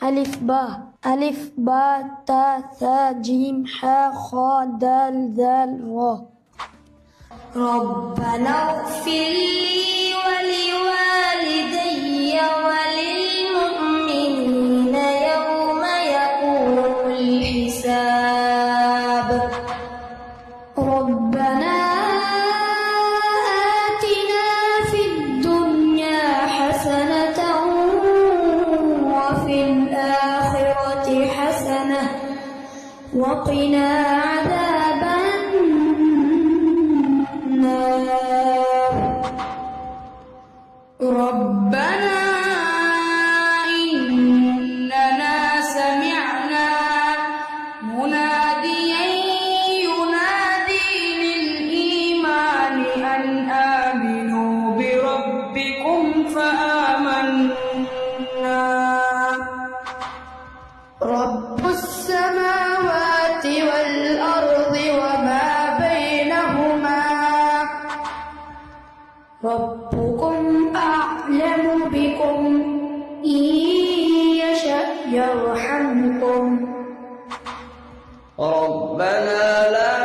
ألف باء تاء ثاء جيم حاء خاء دال ذال را. ربنا اغفر لي ولوالدي وللمؤمنين يوم يقوم الحساب. ربنا آتنا في الدنيا حسنة وفي الآخرة حسنة وقنا عذاب النار. ربنا إننا سمعنا مناديا ينادي للإيمان أن آمنوا بربكم فآمنا. رب السماوات والأرض وما بينهما ربكم أعلم بكم إن يشأ يرحمكم. ربنا لا